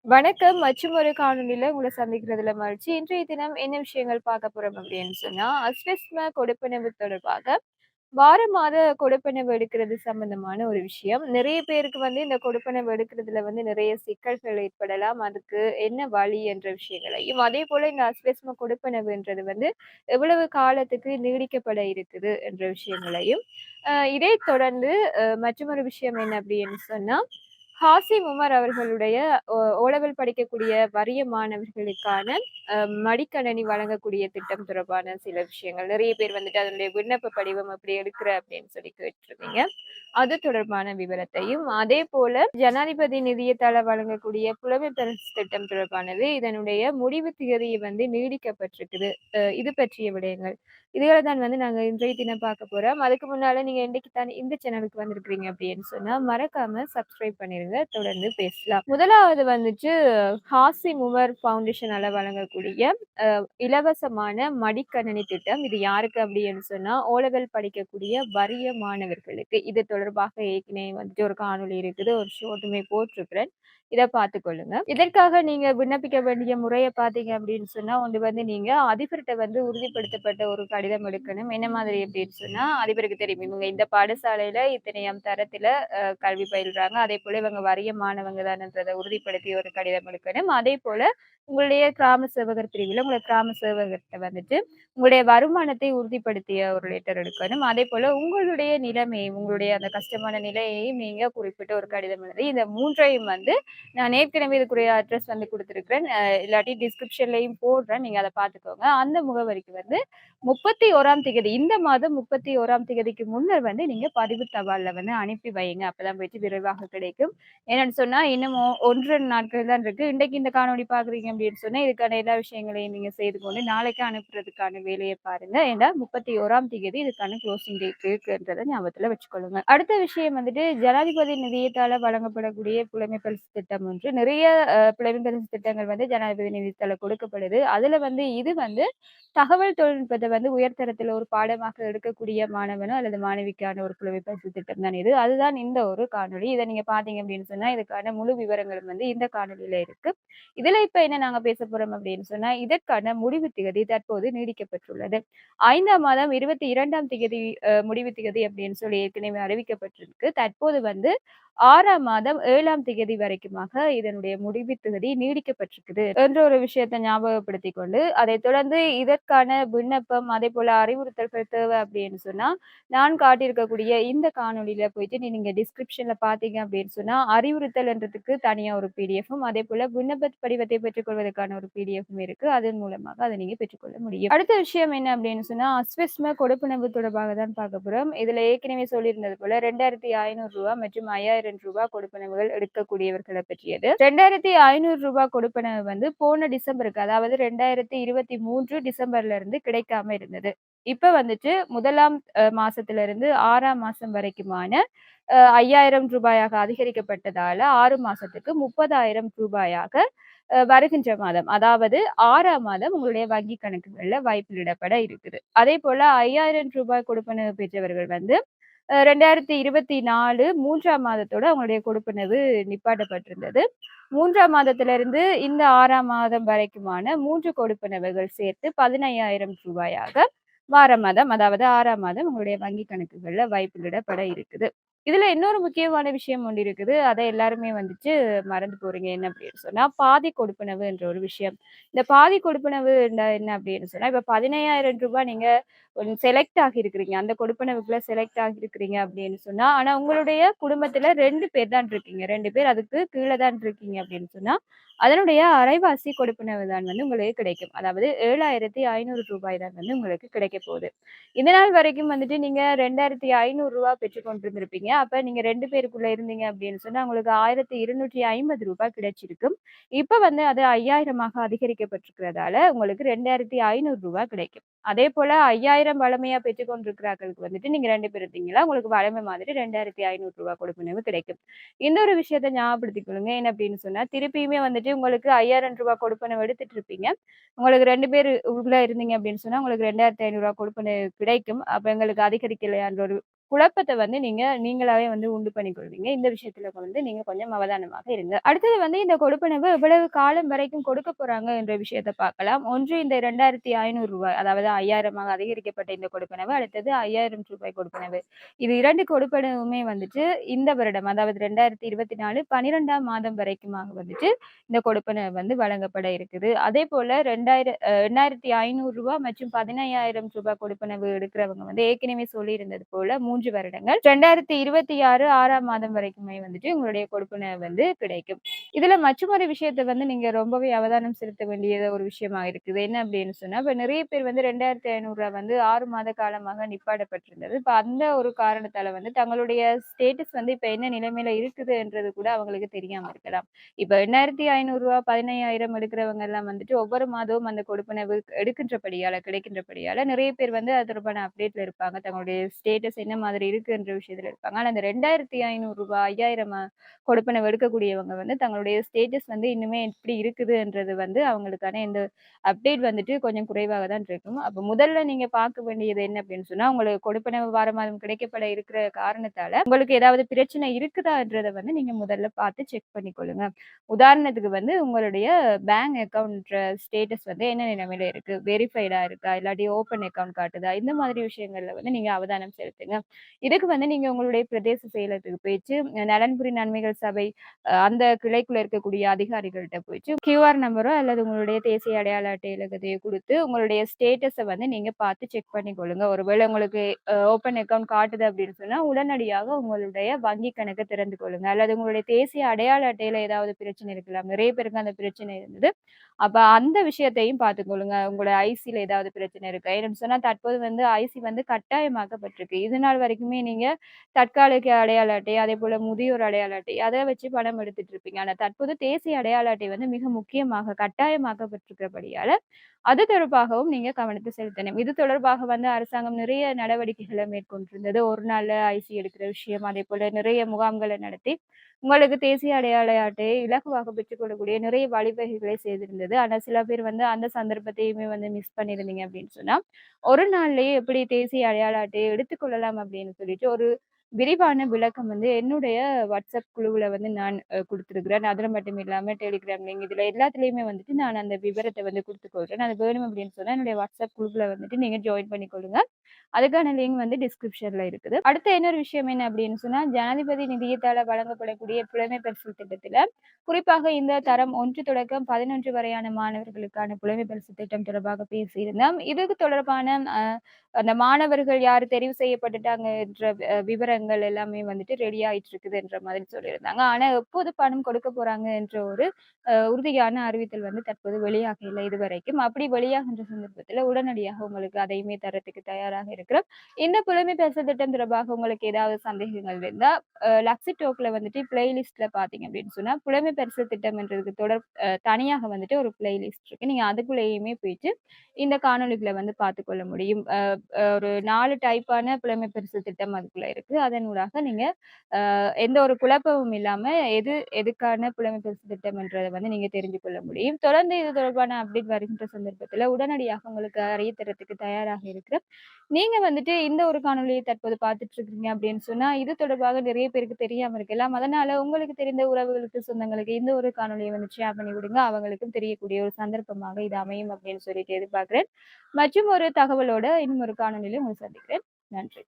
வணக்கம். மற்றும் ஒரு காணொளியில உங்கள சந்திக்கிறதுல மகிழ்ச்சி. இன்றைய தினம் என்ன விஷயங்கள் பார்க்க போறோம் அப்படின்னு சொன்னா, அஸ்வஸ்ம கொடுப்பனவு தொடர்பாக வார மாத கொடுப்பனவு எடுக்கிறது சம்பந்தமான ஒரு விஷயம். நிறைய பேருக்கு வந்து இந்த கொடுப்பனவு எடுக்கிறதுல வந்து நிறைய சிக்கல்கள் ஏற்படலாம். அதுக்கு என்ன வழி என்ற விஷயங்களையும், அதேபோல இந்த அஸ்வஸ்ம கொடுப்பனவுன்றது வந்து எவ்வளவு காலத்துக்கு நீடிக்கப்பட இருக்குது என்ற விஷயங்களையும், இதைத் தொடர்ந்து மற்றுமொரு விஷயம் என்ன அப்படின்னு சொன்னா, ஹாசிம் உமர் அவர்களுடைய ஓ-லெவல் படிக்கக்கூடிய வறிய மாணவர்களுக்கான மடிக்கணினி வழங்கக்கூடிய திட்டம் தொடர்பான சில விஷயங்கள். நிறைய பேர் வந்துட்டு அதனுடைய விண்ணப்ப படிவம் எப்படி எடுக்கிற அப்படின்னு சொல்லி கேட்டிருந்தீங்க. அது தொடர்பான விவரத்தையும், அதேபோல ஜனாதிபதி நிதியத்தால வழங்கக்கூடிய புலமை பரிசு திட்டம் தொடர்பானது. இதனுடைய முடிவு திகதி வந்து நீடிக்கப்பட்டிருக்குது. இது பற்றிய விடயங்கள். இதுகள தான் வந்து நாங்க இன்றைய தினம் பார்க்க போறோம். அதுக்கு முன்னால நீங்க இன்னைக்கு தானே இந்த சேனலுக்கு வந்திருக்கிறீங்க அப்படின்னு சொன்னா, மறக்காம சப்ஸ்கிரைப் பண்ணிருங்க. தொடர்ந்து பேசலாம். முதலாவது வந்துட்டு ஹாசிம் உமர் ஃபவுண்டேஷனால வழங்கக்கூடிய இலவசமான மடிக்கணினி திட்டம். இது யாருக்கு அப்படின்னு சொன்னா, ஓ-லெவல் படிக்கக்கூடிய வறிய மாணவர்களுக்கு. இது தொடர்பாக ஏற்கனவே வந்துட்டு ஒரு காணொளி இருக்குது. ஒரு ஷார்ட்டுமே போட்டிருக்கிறேன். இத பார்த்துக்கொள்ளுங்க. இதற்காக நீங்க விண்ணப்பிக்க வேண்டிய முறைய பார்த்தீங்க அப்படின்னு சொன்னா, ஒன்று வந்து நீங்க அதிபர்ட்ட வந்து உறுதிப்படுத்தப்பட்ட ஒரு கடிதம் எடுக்கணும். என்ன மாதிரி அப்படின்னு சொன்னா, அதிபருக்கு தெரியும். இவங்க இந்த பாடசாலையில இத்தனையாம் தரத்தில கல்வி பயில்றாங்க. அதேபோல இவங்க வறிய மாணவங்க தானன்றத உறுதிப்படுத்தி ஒரு கடிதம் எடுக்கணும். அதேபோல உங்களுடைய கிராம சேவகர் பிரிவில உங்க கிராம சேவகர்ட்ட வந்துட்டு உங்களுடைய வருமானத்தை உறுதிப்படுத்திய ஒரு லெட்டர் எடுக்கணும். அதேபோல உங்களுடைய நிலைமை, உங்களுடைய அந்த கஷ்டமான நிலையையும் நீங்க குறிப்பிட்ட ஒரு கடிதம் எழுதி, இந்த 3ஐயும் வந்து நான் ஏற்கனவே இதுக்குரிய அட்ரஸ் வந்து குடுத்துருக்கிறேன். இல்லாட்டி டிஸ்கிரிப்ஷன்லயும் போடுறேன். நீங்க அத பார்த்துக்கோங்க. அந்த முகவரிக்கு வந்து 31ஆம் திகதி இந்த மாதம் 31ஆம் திகதிக்கு முன்னர் வந்து நீங்க பதிவு தபால்ல வந்து அனுப்பி வையுங்க. அப்பதான் போயிட்டு விரைவாக கிடைக்கும். ஏன்னு சொன்னா, இன்னும் 1, 2 நாட்கள் தான் இருக்கு. இன்றைக்கு இந்த காணொளி பார்க்குறீங்க அப்படின்னு சொன்னா, இதுக்கான எல்லா விஷயங்களையும் நீங்க செய்து கொண்டு நாளைக்கு அனுப்புறதுக்கான வேலைய பாருங்க. ஏன்னா 31ஆம் திகதி இதுக்கான குளோசிங் டேட் இருக்குன்றத ஞாபகத்துல வச்சுக்கொள்ளுங்க. அடுத்த விஷயம் வந்துட்டு ஜனாதிபதி நிதியத்தால வழங்கப்படக்கூடிய புலமை பரிசு திட்டம் ஒன்று. நிறைய புலமை பரிசு திட்டங்கள் வந்து ஜனாதிபதி நிதியத்தால கொடுக்கப்படுது. அதுல வந்து இது வந்து தகவல் தொழில்நுட்பத்த வந்து உயர்தரத்துல ஒரு பாடமாக எடுக்கக்கூடிய மாணவனோ அல்லது மாணவிக்கான ஒரு புலமை பரிசு திட்டம் தான் இது. அதுதான் இந்த ஒரு காணொளி. இத நீங்க பார்த்தீங்க அப்படின்னு சொன்னா, இதுக்கான முழு விவரங்களும் வந்து இந்த காணொளியில இருக்கு. இதுல இப்ப என்ன நாங்க பேசப் போறோம் அப்படின்னு சொன்னா, இதற்கான முடிவு திகதி தற்போது நீடிக்கப்பட்டுள்ளது. 5ஆம் மாதம் 22ஆம் திகதி முடிவு திகதி அப்படின்னு சொல்லி ஏற்கனவே அறிவிக்கப்பட்டிருக்கு. தற்போது வந்து 6ஆம் மாதம் 7ஆம் திகதி வரைக்குமாக இதனுடைய முடிவு திகதி நீடிக்கப்பட்டிருக்குது என்ற ஒரு விஷயத்த ஞாபகப்படுத்திக் கொண்டு, அதைத் தொடர்ந்து இதற்கான விண்ணப்பம், அதேபோல அறிவுறுத்தல்கள் தேவை அப்படின்னு சொன்னா, நான் காட்டியிருக்கக்கூடிய இந்த காணொளியில போயிட்டு நீங்க டிஸ்கிரிப்ஷன்ல பார்த்தீங்க அப்படின்னு சொன்னா, அறிவுறுத்தல்ன்றதுக்கு தனியா ஒரு பிடிஎஃப்பும், அதேபோல விண்ணப்ப படிவத்தை பெற்றுக்கொள்வதற்கான ஒரு பிடிஎஃப்பும் இருக்கு. அதன் மூலமாக அத நீங்க பெற்றுக்கொள்ள முடியும். அடுத்த விஷயம் என்ன அப்படின்னு சொன்னா, அஸ்வஸ்ம கொடுப்பனவு தொடர்பாக தான் பார்க்க போறோம். இதுல ஏற்கனவே சொல்லியிருந்தது போல ரூ. 2,500 மற்றும் ரூ. 5,000 கொடுப்பனவுகள் எடுக்கக்கூடியவர்கள பற்றியது. ரூ. 2,500 கொடுப்பனவு வந்து போன டிசம்பருக்கு, அதாவது 2023 டிசம்பர்ல இருந்து கிடைக்காம இருந்தது. இப்ப வந்துட்டு 1ஆம் மாசத்திலிருந்து 6ஆம் மாசம் வரைக்குமான ரூ. 5,000 அதிகரிக்கப்பட்டதால 6 மாசத்துக்கு ரூ. 30,000 வருகின்ற மாதம், அதாவது 6ஆம் மாதம் உங்களுடைய வங்கி கணக்குகள்ல வைப்பிலிடப்பட இருக்குது. அதேபோல ரூ. 5,000 கொடுப்பனவு பெற்றவர்கள் வந்து 2024 3ஆம் மாதத்தோட அவங்களுடைய கொடுப்பனவு நிப்பாட்டப்பட்டிருந்தது. 3ஆம் மாதத்திலிருந்து இந்த 6ஆம் மாதம் வரைக்குமான 3 கொடுப்பனவுகள் சேர்த்து ரூ. 15,000 வார மாதம், அதாவது 6ஆம் மாதம் உங்களுடைய வங்கி கணக்குகள்ல வைப்பிலிடப்பட இருக்குது. இதுல இன்னொரு முக்கியமான விஷயம் ஒண்ணு இருக்குது. அத எல்லாருமே வந்துட்டு மறந்து போறீங்க. என்ன அப்படின்னு சொன்னா, பாதி கொடுப்பனவு என்ற ஒரு விஷயம். இந்த பாதி கொடுப்பனவு என்ன அப்படின்னு சொன்னா, இப்ப ரூ. 15,000 நீங்க செலக்ட் ஆகியிருக்கிறீங்க. அந்த கொடுப்பனவுக்குள்ள செலக்ட் ஆகியிருக்கிறீங்க அப்படின்னு சொன்னா, ஆனா உங்களுடைய குடும்பத்துல 2 பேர் தான் இருக்கீங்க. 2 பேர் அதுக்கு கீழ தான் இருக்கீங்க அப்படின்னு சொன்னா, அதனுடைய அரைவாசி கொடுப்பனவு தான் வந்து உங்களுக்கு கிடைக்கும். அதாவது ரூ. 7,500 தான் வந்து உங்களுக்கு கிடைக்கப் போகுது. இந்த நாள் வரைக்கும் வந்துட்டு நீங்க ரூ. 2,500 பெற்றுக் கொண்டிருந்திருப்பீங்க. அப்ப நீங்க 2 பேருக்குள்ள இருந்தீங்க அப்படின்னு சொன்னா, உங்களுக்கு ரூ. 1,250 கிடைச்சிருக்கும். இப்ப வந்து அது 5,000மாக அதிகரிக்கப்பட்டிருக்கிறதால, உங்களுக்கு ரூ. 2,500 கிடைக்கும். அதேபோல 5,000 வழமையா பெற்றுக் கொண்டிருக்கிறார்களுக்கு வந்துட்டு நீங்க 2 பேர் இருந்தீங்களா, உங்களுக்கு வழமை மாதிரி ரூ. 2,500 கொடுப்பனவு கிடைக்கும். இன்னொரு விஷயத்த ஞாபகப்படுத்திக் கொள்ளுங்க. என்ன அப்படின்னு சொன்னா, திருப்பியுமே வந்துட்டு உங்களுக்கு ரூ. 5,000 கொடுப்பனவு எடுத்துட்டு இருப்பீங்க. உங்களுக்கு 2 பேரு உள்ள இருந்தீங்க அப்படின்னு சொன்னா, உங்களுக்கு ரூ. 2,500 கொடுப்பனவு கிடைக்கும். அப்ப எங்களுக்கு அதிகரிக்கலையான்ற ஒரு குழப்பத்த வந்து நீங்களாவே வந்து உண்டு பண்ணிக்கொள்வீங்க. இந்த விஷயத்துல வந்து நீங்க கொஞ்சம் அவதானமாக இருங்க. அடுத்தது வந்து இந்த கொடுப்பனவு எவ்வளவு காலம் வரைக்கும் கொடுக்க போறாங்க என்ற விஷயத்த பார்க்கலாம். ஒன்று இந்த ரூ. 2,500 அதாவது 5,000 அதிகரிக்கப்பட்ட இந்த கொடுப்பனவு. அடுத்தது ரூ. 5,000 கொடுப்பனவு. இது 2 கொடுப்பனவுமே வந்துட்டு இந்த வருடம் அதாவது 2024 12ஆம் மாதம் வரைக்குமாக வந்துட்டு இந்த கொடுப்பனவு வந்து வழங்கப்பட இருக்குது. அதேபோல ரூ. 2,500 மற்றும் ரூ. 15,000 கொடுப்பனவு எடுக்கிறவங்க வந்து ஏற்கனவே சொல்லியிருந்தது போல 3 வருடங்கள் 2026 6ஆம் மாதம் வரைக்குமே வந்துட்டு உங்களுடைய கொடுப்பனவு வந்து கிடைக்கும். இதுல மற்றுமொரு விஷயத்த வந்து நீங்க ரொம்பவே அவதானம் செலுத்த வேண்டிய ஒரு விஷயமா இருக்குது. என்ன அப்படின்னு சொன்னா, இப்ப நிறைய பேர் வந்து ரூ. 2,500 வந்து 6 மாத காலமாக நிப்பாட்டப்பட்டிருந்தது. இப்ப அந்த ஒரு காரணத்தால வந்து தங்களுடைய ஸ்டேட்டஸ் வந்து இப்ப என்ன நிலைமையில இருக்குதுன்றது கூட அவங்களுக்கு தெரியாம இருக்கலாம். இப்ப ரூ. 2,500 15,000 எடுக்கிறவங்க எல்லாம் வந்துட்டு ஒவ்வொரு மாதமும் அந்த கொடுப்பனவு கிடைக்கின்றபடியால நிறைய பேர் வந்து அது தொடர்பான அப்டேட்ல இருப்பாங்க. தங்களுடைய ஸ்டேட்டஸ் என்ன மாதிரி இருக்குன்ற விஷயத்துல இருப்பாங்க. ஆனா அந்த ரூ. 2,500 5,000 கொடுப்பனவு எடுக்கக்கூடியவங்க வந்து தங்களுடைய ஸ்டேட்டஸ் வந்து இன்னுமே எப்படி இருக்குதுன்றது வந்து அவங்களுக்கான இந்த அப்டேட் வந்துட்டு கொஞ்சம் குறைவாக தான் இருக்கும். அப்ப முதல்ல நீங்க பார்க்க வேண்டியது என்ன அப்படின்னு சொன்னா, உங்களுக்கு கொடுப்பனவு வார மாதம் கிடைக்கப்பட இருக்கிற காரணத்தால உங்களுக்கு ஏதாவது பிரச்சனை இருக்குதான்றத வந்து நீங்க முதல்ல பார்த்து செக் பண்ணிக்கொள்ளுங்க. உதாரணத்துக்கு வந்து உங்களுடைய பேங்க் அக்கவுண்ட் ஸ்டேட்டஸ் வந்து என்ன நிலைமையில இருக்கு? வெரிஃபைடா இருக்கா? இல்லாட்டி ஓப்பன் அக்கவுண்ட் காட்டுதா? இந்த மாதிரி விஷயங்கள்ல வந்து நீங்க அவதானம் செலுத்துங்க. இதுக்கு வந்து நீங்க உங்களுடைய பிரதேச செயலகத்துக்கு போயிட்டு நலன்புரி நன்மைகள் சபை அந்த கிளைக்குள்ள இருக்கக்கூடிய அதிகாரிகள்ட்ட போயிட்டு கியூஆர் நம்பரோ அல்லது உங்களுடைய தேசிய அடையாள அட்டை இலக்கத்தையோ குடுத்து உங்களுடைய ஸ்டேட்டஸ வந்து நீங்க பார்த்து செக் பண்ணிக்கொள்ளுங்க. ஒருவேளை உங்களுக்கு ஓப்பன் அக்கவுண்ட் காட்டுது அப்படின்னு சொன்னா, உடனடியாக உங்களுடைய வங்கி கணக்க திறந்து கொள்ளுங்க. அல்லது உங்களுடைய தேசிய அடையாள அட்டையில ஏதாவது பிரச்சனை இருக்கலாம். நிறைய பேருக்கு அந்த பிரச்சனை இருந்தது. அப்ப அந்த விஷயத்தையும் பார்த்துக்கொள்ளுங்க. உங்களோட ஐசில ஏதாவது பிரச்சனை இருக்கா? ஏன்னு சொன்னா தற்போது வந்து ஐசி வந்து கட்டாயமாக்கப்பட்டிருக்கு. இதுநாள் வரைக்குமே நீங்க தற்காலிக அடையாள அட்டை, அதேபோல முதியோர் அடையாள அட்டை அத வச்சு பணம் எடுத்துட்டு இருப்பீங்க. ஆனா தற்போது தேசிய அடையாள அட்டை வந்து மிக முக்கியமாக கட்டாயமாக்கப்பட்டிருக்கிறபடியால, அது தொடர்பாகவும் நீங்க கவனத்த செலுத்தணும். இது தொடர்பாக வந்து அரசாங்கம் நிறைய நடவடிக்கைகள மேற்கொண்டிருந்தது. ஒரு நாள்ல ஐசி எடுக்கிற விஷயம், அதேபோல நிறைய முகாம்கள நடத்தி, உங்களுக்கு தேசிய அடையாள அட்டையை இலகுவாக பெற்றுக்கொள்ளக்கூடிய நிறைய வழிவகைகளை செய்திருந்தது. ஆனா சில பேர் வந்து அந்த சந்தர்ப்பத்தையுமே வந்து மிஸ் பண்ணியிருந்தீங்க அப்படின்னு சொன்னா, ஒரு நாள்லயே எப்படி தேசிய அடையாள அட்டையை எடுத்துக்கொள்ளலாம் அப்படின்னு சொல்லிட்டு ஒரு விரிவான விளக்கம் வந்து என்னுடைய WhatsApp குழுவுல வந்து நான் குடுத்திருக்கிறேன். அதுல மட்டும் இல்லாம Telegram லிங்க் இதுல எல்லாத்துலயுமே வந்துட்டு நான் அந்த விவரத்த வந்து குடுத்துக் கொள்றேன். அது வேணும் அப்படின்னு சொன்னா என்னுடைய WhatsApp குழுவுல வந்துட்டு நீங்க ஜாயின் பண்ணிக்கொள்ளுங்க. அதுக்கான லிங்க் வந்து டிஸ்கிரிப்ஷன்ல இருக்குது. அடுத்து இன்னொரு விஷயம் என்ன அப்படின்னு சொன்னா, ஜனாதிபதி நிதியத்தால வழங்கப்படக்கூடிய புலமை பரிசில் திட்டத்தில, குறிப்பாக இந்த தரம் 1 தொடக்கம் 11 வரையான மாணவர்களுக்கான புலமை பரிசு திட்டம் தொடர்பாக பேசியிருந்தோம். இதுக்கு தொடர்பான அ அந்த மாணவர்கள் யார் தெரிவு செய்யப்பட்டுட்டாங்கன்ற விவரங்கள் எல்லாமே வந்துட்டு ரெடி ஆயிட்டு இருக்குதுன்ற மாதிரி சொல்லியிருந்தாங்க. ஆனா எப்போது பணம் கொடுக்க போறாங்க என்ற ஒரு உறுதியான அறிவித்தல் வந்து தற்போது வெளியாகல இதுவரைக்கும். அப்படி வெளியாகின்ற சந்தர்ப்பத்தில உடனடியாக உங்களுக்கு அதையுமே தர்றதுக்கு தயாராக இருக்கிறோம். இந்த புலமை பரிசு திட்டம் தொடர்பாக உங்களுக்கு ஏதாவது சந்தேகங்கள் இருந்தா, லக்ஸி டோக்ல வந்துட்டு பிளேலிஸ்ட்ல பார்த்தீங்க அப்படின்னு சொன்னா, புலமை பரிசு திட்டம்ன்றதுக்கு தனியாக வந்துட்டு ஒரு பிளேலிஸ்ட் இருக்கு. நீங்க அதுக்குள்ளேயுமே போயிட்டு இந்த காணொளிகள வந்து பார்த்துக்கொள்ள முடியும். ஒரு 4 டைப்பான புலமை பரிசு திட்டம் அதுக்குள்ள இருக்கு. அதனூடாக நீங்க எந்த ஒரு குழப்பமும் இல்லாம எதுக்கான புலமை பரிசு திட்டம்ன்றத வந்து நீங்க தெரிந்து கொள்ள முடியும். தொடர்ந்து இது தொடர்பான அப்டேட் வருகின்ற சந்தர்ப்பத்தில உடனடியாக உங்களுக்கு அறிய தரத்துக்கு தயாராக இருக்கிறேன். நீங்க வந்துட்டு இந்த ஒரு காணொளியை தற்போது பார்த்துட்டு இருக்கீங்க அப்படின்னு சொன்னா, இது தொடர்பாக நிறைய பேருக்கு தெரியாம இருக்கலாம். அதனால உங்களுக்கு தெரிந்த உறவுகளுக்கு, சொந்தங்களுக்கு இந்த ஒரு காணொளிய வந்து ஷேர் பண்ணி விடுங்க. அவங்களுக்கும் தெரியக்கூடிய ஒரு சந்தர்ப்பமாக இது அமையும் அப்படின்னு சொல்லிட்டு எதிர்பார்க்கிறேன். மற்றும் ஒரு தகவலோட இன்னும் ஒரு காணொளியில உங்கள சந்திக்கிறேன். நன்றி.